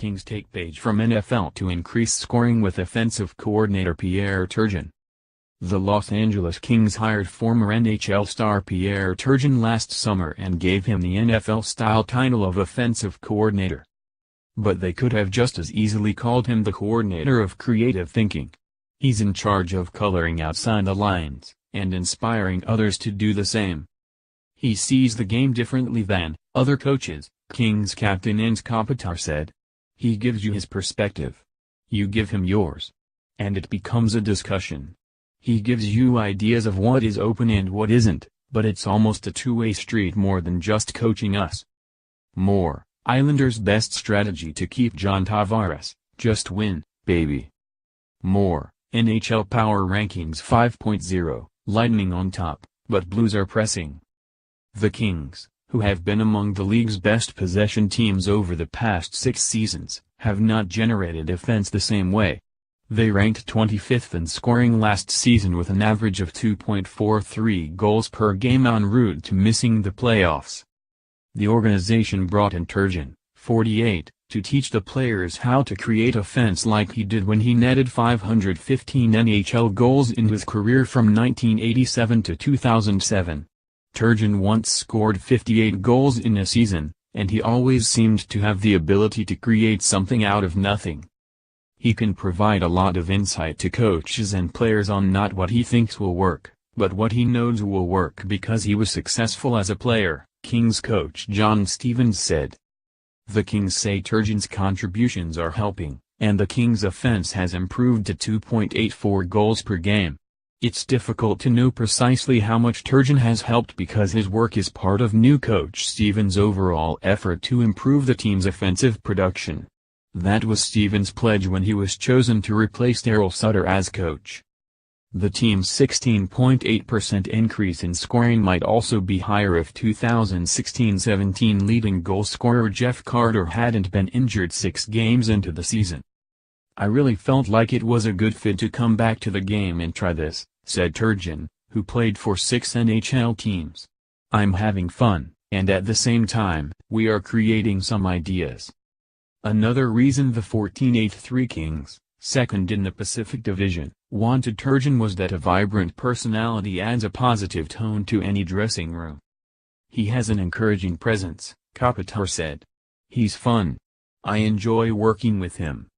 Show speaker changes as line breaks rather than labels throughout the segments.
Kings take page from NFL to increase scoring with offensive coordinator Pierre Turgeon. The Los Angeles Kings hired former NHL star Pierre Turgeon last summer and gave him the NFL-style title of offensive coordinator. But they could have just as easily called him the coordinator of creative thinking. He's in charge of coloring outside the lines, and inspiring others to do the same. He sees the game differently than other coaches, Kings captain Anze Kopitar said. He gives you his perspective. You give him yours. And it becomes a discussion. He gives you ideas of what is open and what isn't, but it's almost a two-way street more than just coaching us. More, Islanders' best strategy to keep John Tavares, just win, baby. More, NHL Power Rankings 5.0, Lightning on top, but Blues are pressing. The Kings, who have been among the league's best possession teams over the past 6 seasons, have not generated offense the same way. They ranked 25th in scoring last season with an average of 2.43 goals per game en route to missing the playoffs. The organization brought in Turgeon, 48, to teach the players how to create offense like he did when he netted 515 NHL goals in his career from 1987 to 2007. Turgeon once scored 58 goals in a season, and he always seemed to have the ability to create something out of nothing. He can provide a lot of insight to coaches and players on not what he thinks will work, but what he knows will work because he was successful as a player, Kings coach John Stevens said. The Kings say Turgeon's contributions are helping, and the Kings' offense has improved to 2.84 goals per game. It's difficult to know precisely how much Turgeon has helped because his work is part of new coach Stevens' overall effort to improve the team's offensive production. That was Stevens' pledge when he was chosen to replace Daryl Sutter as coach. The team's 16.8% increase in scoring might also be higher if 2016-17 leading goal scorer Jeff Carter hadn't been injured 6 games into the season. I really felt like it was a good fit to come back to the game and try this, said Turgeon, who played for 6 NHL teams. I'm having fun, and at the same time, we are creating some ideas. Another reason the 14-8-3 Kings, second in the Pacific Division, wanted Turgeon was that a vibrant personality adds a positive tone to any dressing room. He has an encouraging presence, Kopitar said. He's fun. I enjoy working with him.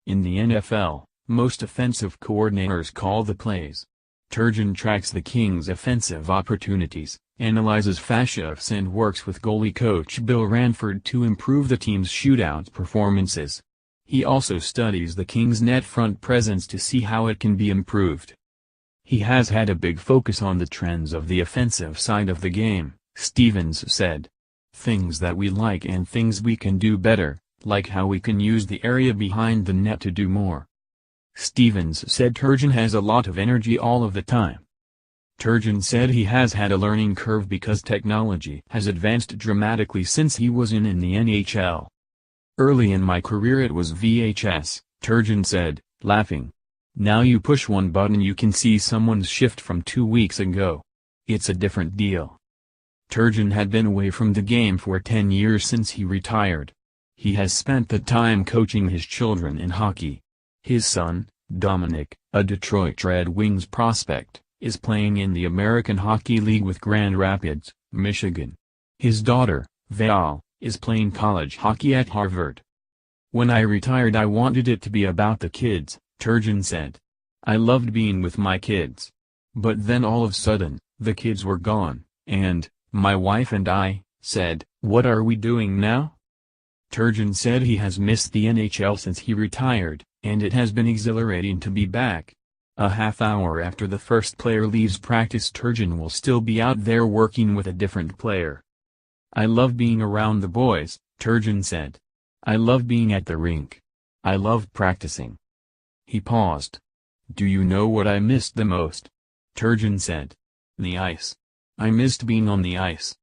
In the NFL, most offensive coordinators call the plays. Turgeon tracks the Kings' offensive opportunities, analyzes faceoffs and works with goalie coach Bill Ranford to improve the team's shootout performances. He also studies the Kings' net front presence to see how it can be improved. He has had a big focus on the trends of the offensive side of the game, Stevens said. Things that we like and things we can do better, like how we can use the area behind the net to do more. Stevens said Turgeon has a lot of energy all of the time. Turgeon said he has had a learning curve because technology has advanced dramatically since he was in the NHL. Early in my career it was VHS, Turgeon said, laughing. Now you push one button you can see someone's shift from 2 weeks ago. It's a different deal. Turgeon had been away from the game for 10 years since he retired. He has spent the time coaching his children in hockey. His son, Dominic, a Detroit Red Wings prospect, is playing in the American Hockey League with Grand Rapids, Michigan. His daughter, Val, is playing college hockey at Harvard. When I retired I wanted it to be about the kids, Turgeon said. I loved being with my kids. But then all of a sudden, the kids were gone, and, my wife and I, said, what are we doing now? Turgeon said he has missed the NHL since he retired, and it has been exhilarating to be back. A half hour after the first player leaves practice Turgeon will still be out there working with a different player. I love being around the boys, Turgeon said. I love being at the rink. I love practicing. He paused. Do you know what I missed the most? Turgeon said. The ice. I missed being on the ice.